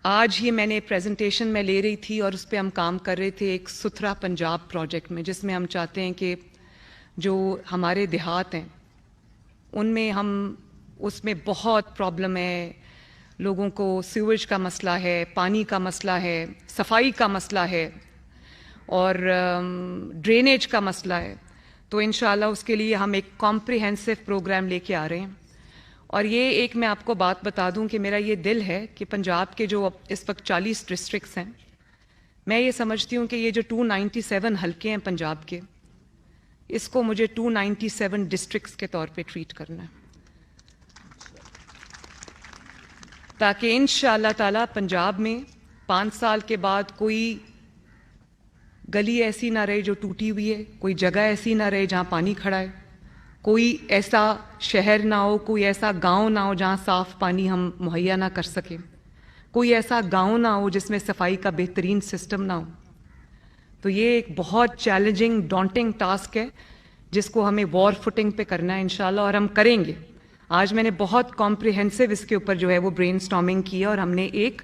آج ہی میں نے پریزنٹیشن میں لے رہی تھی اور اس پہ ہم کام کر رہے تھے ایک ستھرا پنجاب پروجیکٹ میں، جس میں ہم چاہتے ہیں کہ جو ہمارے دیہات ہیں ان میں اس میں بہت پرابلم ہے، لوگوں کو سیویج کا مسئلہ ہے، پانی کا مسئلہ ہے، صفائی کا مسئلہ ہے اور ڈرینیج کا مسئلہ ہے. تو انشاءاللہ اس کے لیے ہم ایک کمپریہنسو پروگرام لے کے آ رہے ہیں. اور یہ ایک میں آپ کو بات بتا دوں کہ میرا یہ دل ہے کہ پنجاب کے جو اس وقت 40 ڈسٹرکٹس ہیں، میں یہ سمجھتی ہوں کہ یہ جو 297 حلقے ہیں پنجاب کے، اس کو مجھے 297 ڈسٹرکٹس کے طور پہ ٹریٹ کرنا ہے، تاکہ انشاءاللہ تعالی پنجاب میں 5 سال کے بعد کوئی گلی ایسی نہ رہے جو ٹوٹی ہوئی ہے، کوئی جگہ ایسی نہ رہے جہاں پانی کھڑا ہے، کوئی ایسا شہر نہ ہو، کوئی ایسا گاؤں نہ ہو جہاں صاف پانی ہم مہیا نہ کر سکیں، کوئی ایسا گاؤں نہ ہو جس میں صفائی کا بہترین سسٹم نہ ہو. تو یہ ایک بہت چیلنجنگ ڈانٹنگ ٹاسک ہے جس کو ہمیں وار فوٹنگ پہ کرنا ہے انشاءاللہ، اور ہم کریں گے. آج میں نے بہت کمپریہنسو اس کے اوپر جو ہے وہ برین سٹارمنگ کی ہے اور ہم نے ایک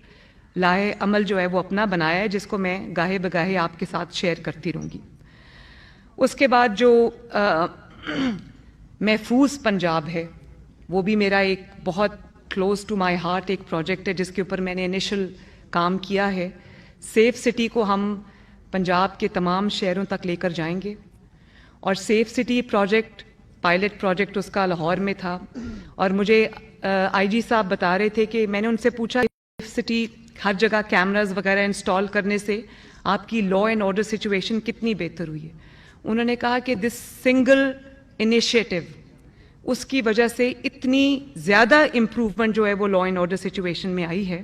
لائحہ عمل جو ہے وہ اپنا بنایا ہے، جس کو میں گاہے بگاہے آپ کے ساتھ شیئر کرتی رہوں گی. اس کے بعد جو محفوظ پنجاب ہے، وہ بھی میرا ایک بہت کلوز ٹو مائی ہارٹ ایک پروجیکٹ ہے جس کے اوپر میں نے انیشل کام کیا ہے. سیف سٹی کو ہم پنجاب کے تمام شہروں تک لے کر جائیں گے، اور safe city project pilot project اس کا لاہور میں تھا. اور مجھے آئی جی صاحب بتا رہے تھے کہ میں نے ان سے پوچھا سیف سٹی ہر جگہ کیمراز وغیرہ انسٹال کرنے سے آپ کی لا اینڈ آرڈر سچویشن کتنی بہتر ہوئی ہے. انہوں نے کہا کہ دس سنگل انیشیٹو، اس کی وجہ سے اتنی زیادہ امپروومنٹ جو ہے وہ لا اینڈ آرڈر سچویشن میں آئی ہے،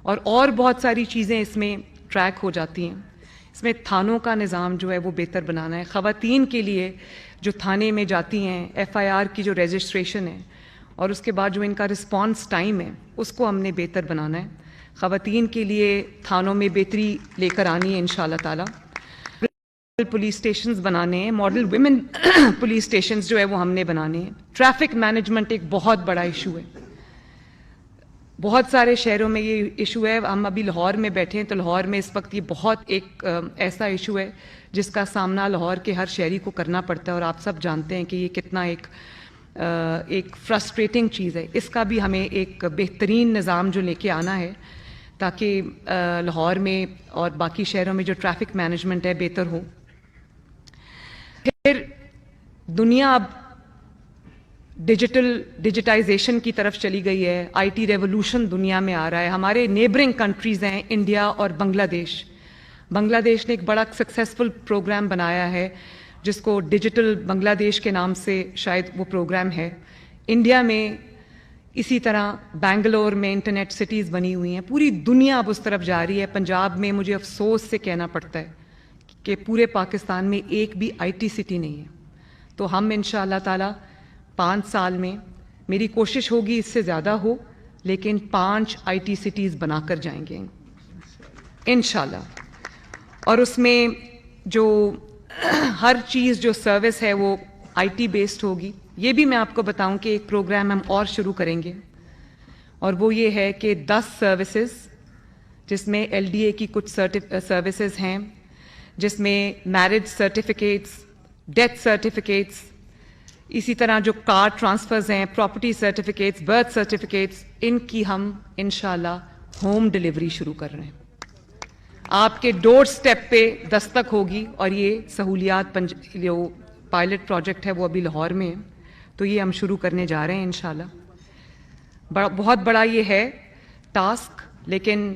اور بہت ساری چیزیں اس میں ٹریک ہو جاتی ہیں. اس میں تھانوں کا نظام جو ہے وہ بہتر بنانا ہے. خواتین کے لیے جو تھانے میں جاتی ہیں، ایف آئی آر کی جو رجسٹریشن ہے اور اس کے بعد جو ان کا رسپانس ٹائم ہے، اس کو ہم نے بہتر بنانا ہے. خواتین کے لیے تھانوں میں بہتری لے کر آنی ہے انشاءاللہ تعالی. پولیس اسٹیشنز بنانے ہیں، ماڈل ویمن پولیس اسٹیشنز جو ہے وہ ہم نے بنانے ہیں. ٹریفک مینجمنٹ ایک بہت بڑا ایشو ہے، بہت سارے شہروں میں یہ ایشو ہے. ہم ابھی لاہور میں بیٹھے ہیں تو لاہور میں اس وقت یہ بہت ایک ایسا ایشو ہے جس کا سامنا لاہور کے ہر شہری کو کرنا پڑتا ہے، اور آپ سب جانتے ہیں کہ یہ کتنا ایک فرسٹریٹنگ چیز ہے. اس کا بھی ہمیں ایک بہترین نظام جو لے کے آنا ہے تاکہ لاہور میں اور باقی شہروں میں جو ٹریفک مینجمنٹ ہے بہتر ہو. پھر دنیا اب ڈیجیٹائزیشن کی طرف چلی گئی ہے، آئی ٹی ریولوشن دنیا میں آ رہا ہے. ہمارے نیبرنگ کنٹریز ہیں انڈیا اور بنگلہ دیش. بنگلہ دیش نے ایک بڑا سکسیسفل پروگرام بنایا ہے جس کو ڈیجیٹل بنگلہ دیش کے نام سے شاید وہ پروگرام ہے. انڈیا میں اسی طرح بنگلور میں انٹرنیٹ سٹیز بنی ہوئی ہیں. پوری دنیا اب اس طرف جا رہی ہے. پنجاب میں مجھے افسوس سے کہنا پڑتا ہے کہ پورے پاکستان میں ایک بھی آئی ٹی سٹی نہیں ہے. تو ہم انشاءاللہ تعالی 5 سال میں، میری کوشش ہوگی اس سے زیادہ ہو، لیکن 5 آئی ٹی سٹیز بنا کر جائیں گے انشاءاللہ. اور اس میں جو ہر چیز جو سروس ہے وہ آئی ٹی بیسڈ ہوگی. یہ بھی میں آپ کو بتاؤں کہ ایک پروگرام ہم اور شروع کریں گے، اور وہ یہ ہے کہ 10 سروسز، جس میں ایل ڈی اے کی کچھ سروسز ہیں، جس میں میرج سرٹیفکیٹس، ڈیتھ سرٹیفکیٹس، اسی طرح جو کار ٹرانسفرز ہیں، پراپرٹی سرٹیفکیٹس، برتھ سرٹیفکیٹس، ان کی ہم انشاءاللہ ہوم ڈلیوری شروع کر رہے ہیں. آپ کے ڈور سٹیپ پہ دستک ہوگی. اور یہ سہولیات جو پائلٹ پروجیکٹ ہے وہ ابھی لاہور میں ہے، تو یہ ہم شروع کرنے جا رہے ہیں انشاءاللہ. بہت بڑا یہ ہے ٹاسک، لیکن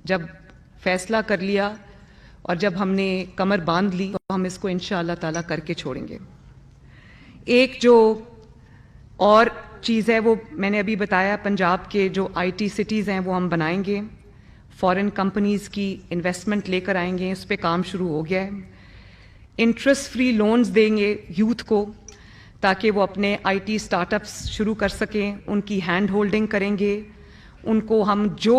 جب فیصلہ کر لیا اور جب ہم نے کمر باندھ لی تو ہم اس کو انشاءاللہ تعالیٰ کر کے چھوڑیں گے. ایک جو اور چیز ہے وہ میں نے ابھی بتایا، پنجاب کے جو آئی ٹی سٹیز ہیں وہ ہم بنائیں گے. فارن کمپنیز کی انویسٹمنٹ لے کر آئیں گے، اس پہ کام شروع ہو گیا ہے. انٹرسٹ فری لونز دیں گے یوتھ کو تاکہ وہ اپنے آئی ٹی اسٹارٹ اپس شروع کر سکیں. ان کی ہینڈ ہولڈنگ کریں گے. ان کو ہم جو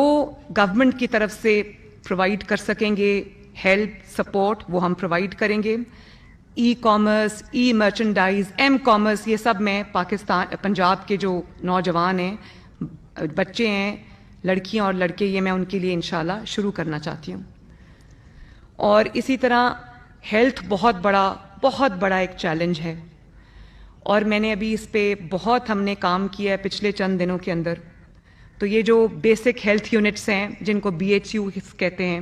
گورنمنٹ کی طرف سے پرووائڈ کر سکیں گے ہیلپ سپورٹ، وہ ہم پرووائڈ کریں گے. ای کامرس، ای مرچنڈائز، ایم کامرس، یہ سب میں پنجاب کے جو نوجوان ہیں، بچے ہیں، لڑکیاں اور لڑکے یہ میں ان کے لیے انشاءاللہ شروع کرنا چاہتی ہوں. اور اسی طرح ہیلتھ بہت بڑا ایک چیلنج ہے اور میں نے ابھی اس پہ بہت ہم نے کام کیا ہے پچھلے چند دنوں کے اندر. تو یہ جو بیسک ہیلتھ یونٹس ہیں جن کو BHU کہتے ہیں,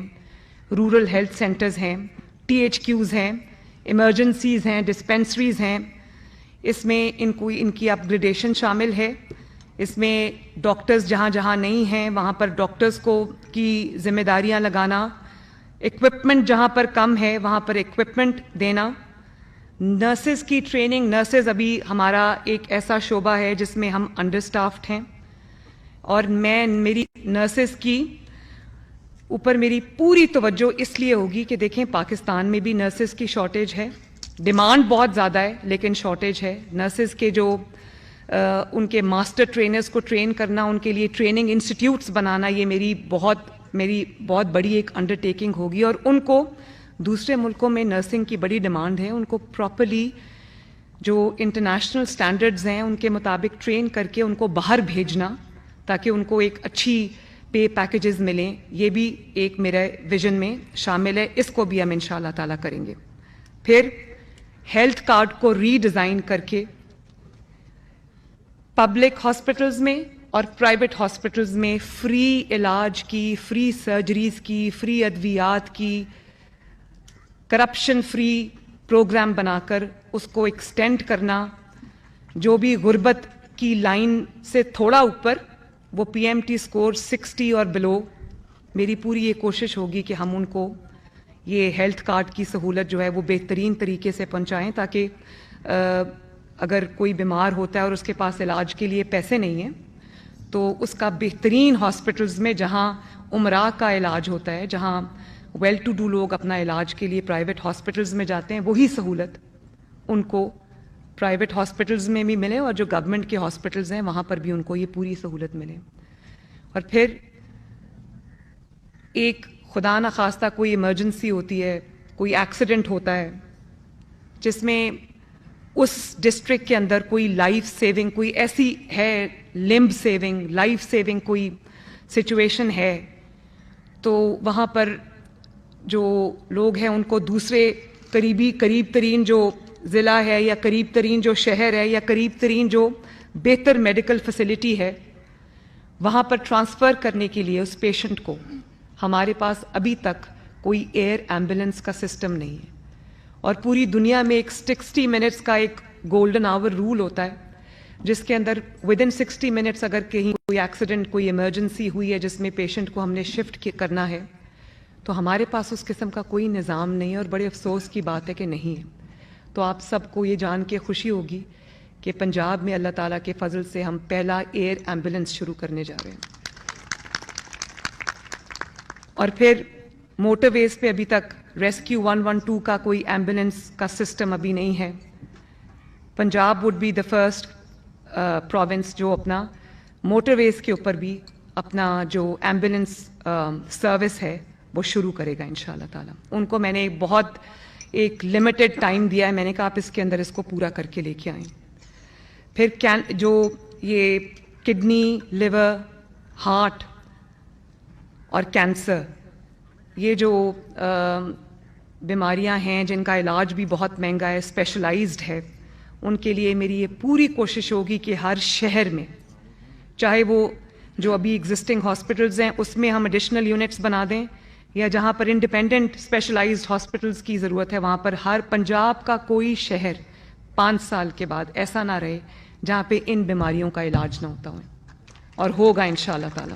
رورل ہیلتھ سینٹرز ہیں, THQs ہیں, ایمرجنسیز ہیں, ڈسپینسریز ہیں, اس میں ان کی اپ گریڈیشن شامل ہے. اس میں ڈاکٹرز جہاں جہاں نہیں ہیں وہاں پر ڈاکٹرز کو کی ذمہ داریاں لگانا, اکوپمنٹ جہاں پر کم ہے وہاں پر اکوپمنٹ دینا, نرسز کی ٹریننگ. نرسز ابھی ہمارا ایک ایسا شعبہ ہے جس میں ہم انڈر اسٹافڈ ہیں اور میری نرسز کی اوپر میری پوری توجہ اس لیے ہوگی کہ دیکھیں پاکستان میں بھی نرسز کی شارٹیج ہے, ڈیمانڈ بہت زیادہ ہے لیکن شارٹیج ہے. نرسز کے جو ان کے ماسٹر ٹرینرز کو ٹرین کرنا, ان کے لیے ٹریننگ انسٹیٹیوٹس بنانا, یہ میری بہت بڑی ایک انڈرٹیکنگ ہوگی. اور ان کو دوسرے ملکوں میں نرسنگ کی بڑی ڈیمانڈ ہے, ان کو پراپرلی جو انٹرنیشنل سٹینڈرڈز ہیں ان کے مطابق ٹرین کر کے ان کو باہر بھیجنا تاکہ ان کو ایک اچھی پے پیکیجز ملیں. یہ بھی ایک میرے ویژن میں شامل ہے, اس کو بھی ہم انشاءاللہ تعالیٰ کریں گے. پھر ہیلتھ کارڈ کو ری ڈیزائن کر کے پبلک ہاسپٹلز میں اور پرائیویٹ ہاسپٹلز میں فری علاج کی, فری سرجریز کی, فری ادویات کی, کرپشن فری پروگرام بنا کر اس کو ایکسٹینڈ کرنا. جو بھی غربت کی لائن سے تھوڑا اوپر, وہ PMT اسکور 60 اور بلو, میری پوری یہ کوشش ہوگی کہ ہم ان کو یہ ہیلتھ کارڈ کی سہولت جو ہے وہ بہترین طریقے سے پہنچائیں تاکہ اگر کوئی بیمار ہوتا ہے اور اس کے پاس علاج کے لیے پیسے نہیں ہیں تو اس کا بہترین ہاسپٹلز میں جہاں امراء کا علاج ہوتا ہے, جہاں ویل ٹو ڈو لوگ اپنا علاج کے لیے پرائیویٹ ہاسپٹلز میں جاتے ہیں, وہی سہولت ان کو پرائیویٹ ہاسپٹلز میں بھی ملے اور جو گورنمنٹ کے ہاسپٹلز ہیں وہاں پر بھی ان کو یہ پوری سہولت ملے. اور پھر ایک خدا نخواستہ کوئی ایمرجنسی ہوتی ہے, کوئی ایکسیڈنٹ ہوتا ہے جس میں اس ڈسٹرکٹ کے اندر کوئی لائف سیونگ, کوئی ایسی ہے لمب سیونگ, لائف سیونگ کوئی سچویشن ہے, تو وہاں پر جو لوگ ہیں ان کو دوسرے قریب ترین جو ضلع ہے یا قریب ترین جو شہر ہے یا قریب ترین جو بہتر میڈیکل فیسلٹی ہے وہاں پر ٹرانسفر کرنے کے لیے اس پیشنٹ کو ہمارے پاس ابھی تک کوئی ایئر ایمبولینس کا سسٹم نہیں ہے. اور پوری دنیا میں ایک 60 منٹس کا ایک گولڈن آور رول ہوتا ہے جس کے اندر ودن 60 منٹس اگر کہیں کوئی ایکسیڈنٹ, کوئی ایمرجنسی ہوئی ہے جس میں پیشنٹ کو ہم نے شفٹ کرنا ہے, تو ہمارے پاس اس قسم کا کوئی نظام نہیں ہے اور بڑے افسوس کی بات ہے کہ نہیں ہے. تو آپ سب کو یہ جان کے خوشی ہوگی کہ پنجاب میں اللہ تعالیٰ کے فضل سے ہم پہلا ایئر ایمبولینس شروع کرنے جا رہے ہیں. اور پھر موٹر ویز پہ ابھی تک ریسکیو 112 کا کوئی ایمبولینس کا سسٹم ابھی نہیں ہے. Punjab would be the first province جو اپنا موٹر ویز کے اوپر بھی اپنا جو ایمبولینس سروس ہے وہ شروع کرے گا انشاءاللہ تعالیٰ. ان کو میں نے بہت ایک لمیٹڈ ٹائم دیا ہے, میں نے کہا آپ اس کے اندر اس کو پورا کر کے لے کے آئیں. پھر جو یہ کڈنی, لیور, ہارٹ اور کینسر, یہ جو بیماریاں ہیں جن کا علاج بھی بہت مہنگا ہے, اسپیشلائزڈ ہے, ان کے لیے میری یہ پوری کوشش ہوگی کہ ہر شہر میں, چاہے وہ جو ابھی ایگزسٹنگ ہاسپٹلز ہیں اس میں ہم ایڈیشنل یونٹس بنا دیں یا جہاں پر انڈیپینڈنٹ اسپیشلائزڈ ہاسپٹلز کی ضرورت ہے وہاں پر ہر پنجاب کا کوئی شہر 5 سال کے بعد ایسا نہ رہے جہاں پہ ان بیماریوں کا علاج نہ ہوتا ہو, اور ہوگا انشاءاللہ تعالیٰ.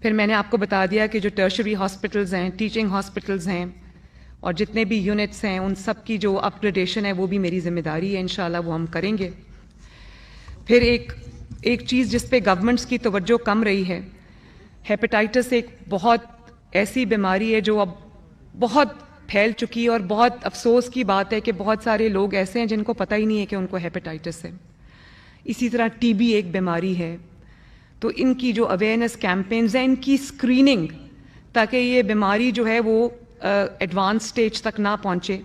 پھر میں نے آپ کو بتا دیا کہ جو ٹرشری ہاسپٹلز ہیں, ٹیچنگ ہاسپٹلز ہیں اور جتنے بھی یونٹس ہیں ان سب کی جو اپ گریڈیشن ہے وہ بھی میری ذمہ داری ہے, انشاءاللہ وہ ہم کریں گے. پھر ایک چیز جس پہ گورنمنٹس کی توجہ کم رہی ہے, ہیپیٹائٹس ایک بہت ایسی بیماری ہے جو اب بہت پھیل چکی ہے اور بہت افسوس کی بات ہے کہ بہت سارے لوگ ایسے ہیں جن کو پتہ ہی نہیں ہے کہ ان کو ہیپیٹائٹس ہے. اسی طرح TB ایک بیماری ہے, تو ان کی جو اویئرنیس کیمپینز ہیں ان کی اسکریننگ تاکہ یہ بیماری جو ہے وہ ایڈوانس سٹیج تک نہ پہنچے.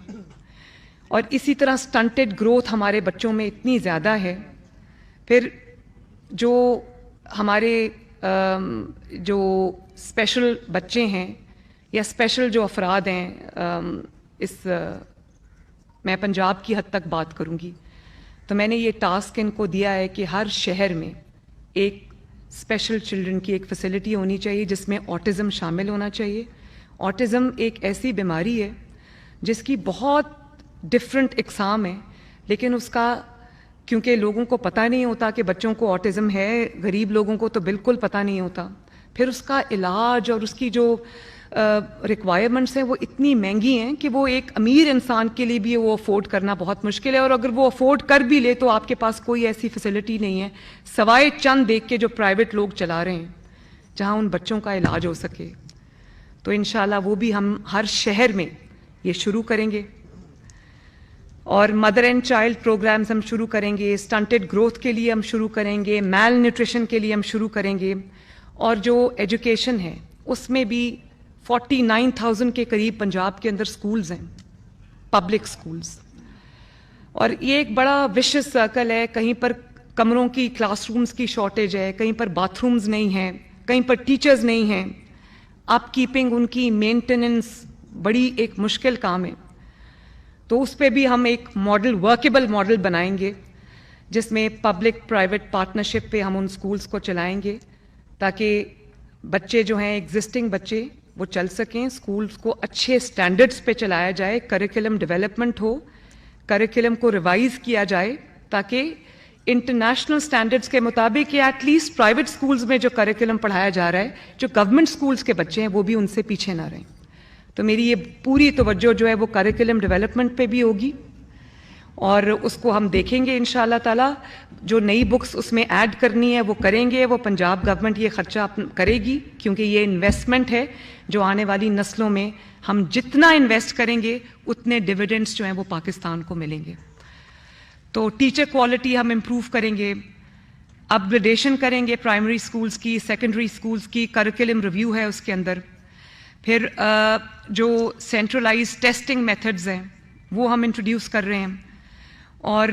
اور اسی طرح سٹنٹڈ گروتھ ہمارے بچوں میں اتنی زیادہ ہے. پھر جو ہمارے جو اسپیشل بچے ہیں یا اسپیشل جو افراد ہیں، میں پنجاب کی حد تک بات کروں گی، تو میں نے یہ ٹاسک ان کو دیا ہے کہ ہر شہر میں ایک اسپیشل چلڈرن کی ایک فیسلٹی ہونی چاہیے جس میں آٹزم شامل ہونا چاہیے. آٹزم ایک ایسی بیماری ہے جس کی بہت ڈفرینٹ اقسام ہیں، لیکن اس کا کیونکہ لوگوں کو پتہ نہیں ہوتا کہ بچوں کو آٹزم ہے، غریب لوگوں کو تو بالکل پتہ نہیں ہوتا. پھر اس کا علاج اور اس کی جو ریکوائرمنٹس ہیں وہ اتنی مہنگی ہیں کہ وہ ایک امیر انسان کے لیے بھی وہ افورڈ کرنا بہت مشکل ہے، اور اگر وہ افورڈ کر بھی لے تو آپ کے پاس کوئی ایسی فیسلٹی نہیں ہے سوائے چند دیکھ کے جو پرائیویٹ لوگ چلا رہے ہیں جہاں ان بچوں کا علاج ہو سکے. تو انشاءاللہ وہ بھی ہم ہر شہر میں یہ شروع کریں گے، اور مدر اینڈ چائلڈ پروگرامز ہم شروع کریں گے، اسٹنٹڈ گروتھ کے لیے ہم شروع کریں گے، میل نیوٹریشن کے لیے ہم شروع کریں گے، اور جو ایجوکیشن ہے اس میں بھی 49,000 کے قریب پنجاب کے اندر سکولز ہیں، پبلک سکولز. اور یہ ایک بڑا وشس سرکل ہے، کہیں پر کمروں کی کلاس رومز کی شارٹیج ہے، کہیں پر باتھ رومز نہیں ہیں، کہیں پر ٹیچرز نہیں ہیں، اپ کیپنگ ان کی مینٹیننس بڑی ایک مشکل کام ہے. تو اس پہ بھی ہم ایک ماڈل، ورکیبل ماڈل بنائیں گے جس میں پبلک پرائیویٹ پارٹنرشپ پہ ہم ان سکولز کو چلائیں گے تاکہ بچے جو ہیں ایگزسٹنگ بچے وہ چل سکیں، سکولز کو اچھے سٹینڈرڈز پہ چلایا جائے، کریکولم ڈیولپمنٹ ہو، کریکولم کو ریوائز کیا جائے تاکہ انٹرنیشنل سٹینڈرڈز کے مطابق یا ایٹ لیسٹ پرائیویٹ سکولز میں جو کریکولم پڑھایا جا رہا ہے، جو گورنمنٹ سکولز کے بچے ہیں وہ بھی ان سے پیچھے نہ رہیں. تو میری یہ پوری توجہ جو ہے وہ کریکولم ڈیولپمنٹ پہ بھی ہوگی، اور اس کو ہم دیکھیں گے انشاءاللہ تعالیٰ. جو نئی بکس اس میں ایڈ کرنی ہے وہ کریں گے، وہ پنجاب گورنمنٹ یہ خرچہ کرے گی کیونکہ یہ انویسٹمنٹ ہے جو آنے والی نسلوں میں ہم جتنا انویسٹ کریں گے اتنے ڈیویڈنڈس جو ہیں وہ پاکستان کو ملیں گے. تو ٹیچر کوالٹی ہم امپروو کریں گے، اپ گریڈیشن کریں گے پرائمری سکولز کی، سیکنڈری سکولز کی، کریکولم ریویو ہے اس کے اندر. پھر جو سینٹرلائز ٹیسٹنگ میتھڈز ہیں وہ ہم انٹروڈیوس کر رہے ہیں، اور